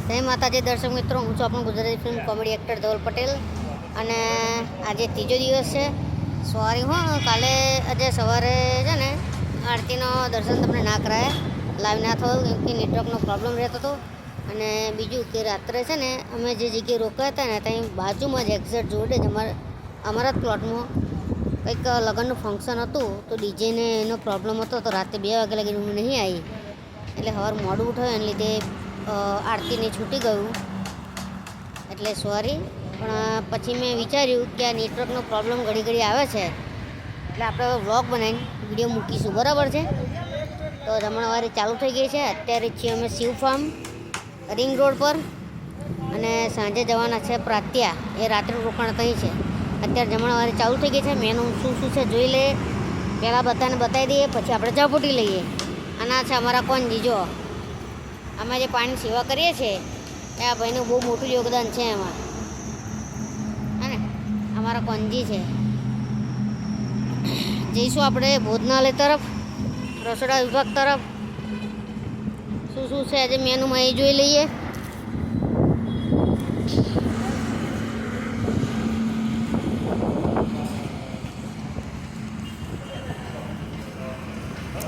જય માતાજી દર્શક મિત્રો, હું છું આપણો Gujarati film comedy actor Dhaval Patel અને આજે ત્રીજો દિવસ છે. સોરી કાલે આજે સવારે છે ને આરતીનો દર્શન તમને ના કરાય, લાઈવ ના થયું કેમ કે નેટવર્કનો પ્રોબ્લેમ રહેતો હતો. અને બીજું કે રાત્રે છે ને અમે જે જગ્યાએ રોકાયા હતા ને ત્યાં બાજુમાં જ એક્ઝેક્ટ જોડે જ અમારા જ પ્લોટમાં કંઈક લગ્નનું ફંક્શન હતું, તો ડીજેને એનો પ્રોબ્લેમ હતો, તો રાતે 2 વાગ્યા લગી હું નહીં આવી, એટલે સવાર મોડું ઉઠાયું એને લીધે આરતીને છૂટી ગયું, એટલે સોરી. પણ પછી મેં વિચાર્યું કે આ નેટવર્કનો પ્રોબ્લેમ ઘડી ઘડી આવે છે, એટલે આપણે વ્લોગ બનાવીને વિડીયો મૂકીશું, બરાબર છે. તો જમણવારી ચાલુ થઈ ગઈ છે. અત્યારે છીએ અમે શિવ ફાર્મ રિંગ રોડ પર, અને સાંજે જવાના છે પ્રાત્યા, એ રાત્રે રોકાણ થઈ છે. અત્યારે જમણવારી ચાલુ થઈ ગઈ છે. મેનુ શું શું છે જોઈ લઈએ, પહેલાં બધાને બતાવી દઈએ, પછી આપણે ઝાપૂટી લઈએ. અને આ છે અમારા કોણજી, જો અમે જે પાણીની સેવા કરીએ છીએ એ આ ભાઈનું બહુ મોટું યોગદાન છે એમાં, હે ને. અમારા કોણજી છે. જઈશું આપણે ભોજનાલય તરફ, રસોડા વિભાગ તરફ. શું શું છે આજે મેનુમાં એ જોઈ લઈએ.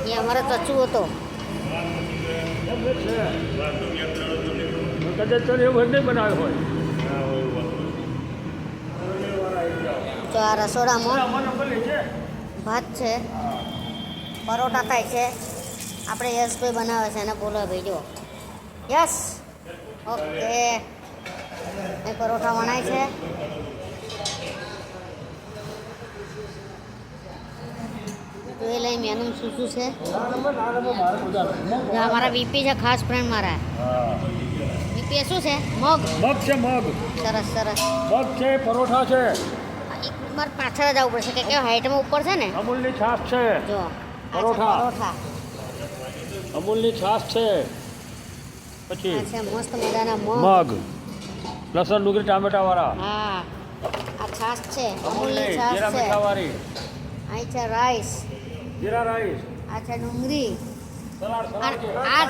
એ અમારો ચચુ હતો. તો આ રસોડામાં ભાત છે, પરોઠા થાય છે. આપણે યશભાઈ બનાવે છે, એને બોલો ભાઈ. જો યસ, ઓકે. એ પરોઠા વણાય છે. જોઈ લઈ મેનુ શું શું છે. અમારા વીપી છે, ખાસ ફ્રેન્ડ મારા. વીપી શું છે? મગ. મગ છે, મગ. સરસ સરસ. મગ છે, પરોઠા છે. મારે પાછળ જ આવવું પડશે, કે હાઈટમાં ઉપર છે ને. અમૂલની છાશ છે. જો પરોઠા. અમૂલની છાશ છે. પછી છે મસ્ત મજાના મગ, લસણ ડુંગળી ટામેટા વાળા. હા, આ છાશ છે, અમૂલની જીરા છાશ છે. મીઠા વાળી. અહીં છે રાઈસ, જીરા રાઈસ. આ છે ડુંગળી. સલાડ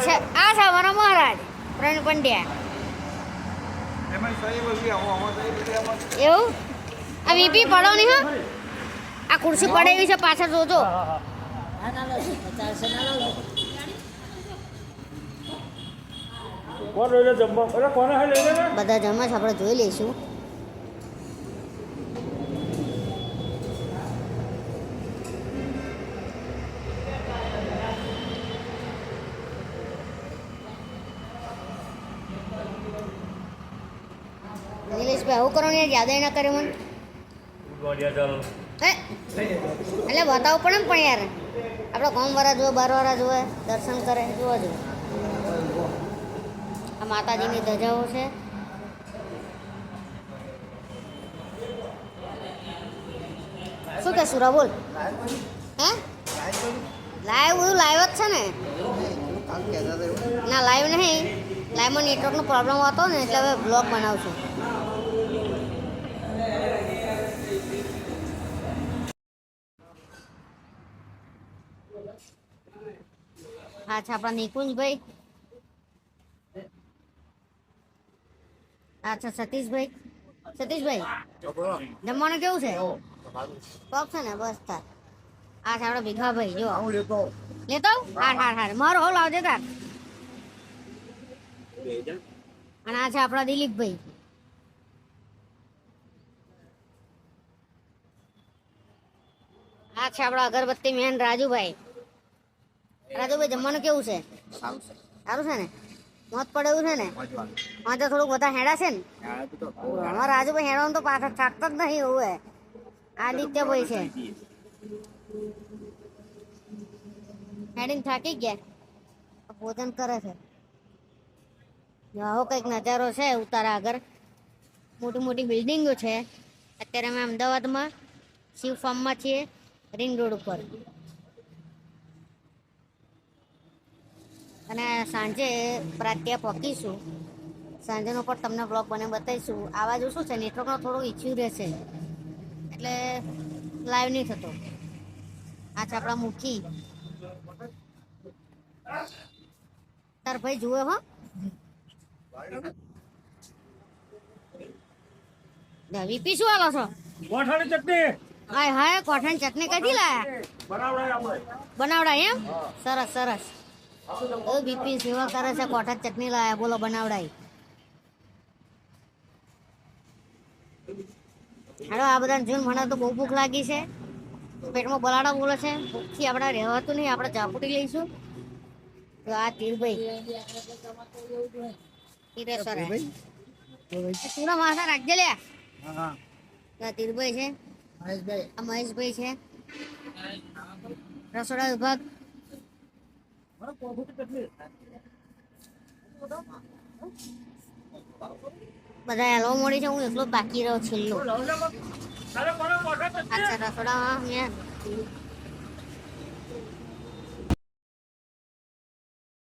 છે. આ છે અમારા મહારાજ પ્રવીણ પંડ્યા. એવું આ વીપી પડો નહીં, હા. આ ખુરશી પડે એવી છે, પાછળ જોજો. કોણ લઈ લે જમવા? અરે કોને હે લઈ લે ને? બધા જમા છે, આપણે જોઈ લઈશું. નિલેશભાઈ આવું કરો ને યાર, યાદ ના કરે મને. એટલે બતાવવું પડે ને, પણ યાર આપણે ગામવાળા જોવે, બહારવાળા જોવે, દર્શન કરે, જોવા જોઈએ. આ માતાજીની ધજાઓ છે. શું કે સુરા બોલ? હે લાઈવ? બધું લાઈવ જ છે ને. ના લાઈવ નહીં, લાઈવમાં નેટવર્કનો પ્રોબ્લેમ હતો ને, એટલે હવે બ્લોગ બનાવશું. હા છે આપણા નિકુંજભાઈ. અચ્છા સતીશભાઈ. સતીશભાઈ જમવાનું કેવું છે? ટોપ છે ને? બસ તાર. આ છે આપણા ભીખાભાઈ. જો લેતો હાર મારો હોલ આવજે તાર. અને આ છે આપણા દિલીપભાઈ. આ છે આપણા અગરબત્તી મેન રાજુભાઈ. રાજુભાઈ જમવાનું કેવું છે? સારું છે ને? મોત પડે એવું છે ને? પાંચ થોડુંક બધા હેડા છે ને? અમારા રાજુભાઈ હેડવાનું તો પાછળ થાકતા જ નહીં. એવું હે આદિત્યભાઈ છે, હેડીને થાકી ગયા, ભોજન કરે છે. આવો કંઈક નજારો છે ઉતારા આગળ. મોટી મોટી બિલ્ડિંગો છે. અત્યારે અમે અમદાવાદમાં શિવ ફાર્મમાં છીએ, રિંગ રોડ ઉપર. અને સાંજે પ્રાત્યા પહોંચીશું. સાંજેનો પણ તમને બ્લોગ બને બતાવીશું. આવાજ શું છે, નેટવર્કનો થોડો ઇસ્યુ રહેશે, એટલે લાઈવ નહીં થતો. આ છે આપણા મુખી. તાર ભાઈ જુએ હો. વીપી શું હાલો છો? ગોઠાની ચટણી હાય હાય કોઠાની ચટણી કદી લાયા? બનાવડાય આપણે બનાવડાય એમ? સરસ સરસ. બીપી સેવા કરે છે, કોઠા ચટણી લાયા, બોલો બનાવડાય. હાલો આ બધાને જોઈને મને તો બહુ ભૂખ લાગી છે, પેટમાં બલાડા બોલે છે, ભૂખથી આપણે રહેવાતું નહીં, આપણે ચાપુટી લઈશું. તો આ તીરભાઈ તીરેશ્વર તું માથા રાખજે લે. આ તીરભાઈ છે, આ મહેશભાઈ છે, રસોડા વિભાગ. બધા હેલો મોડી છે, હું એકલો જ બાકી રહ્યો છેલ્લો. અરે કોને ગોઠા ચટણી અચ્છા રસોડામાં મેં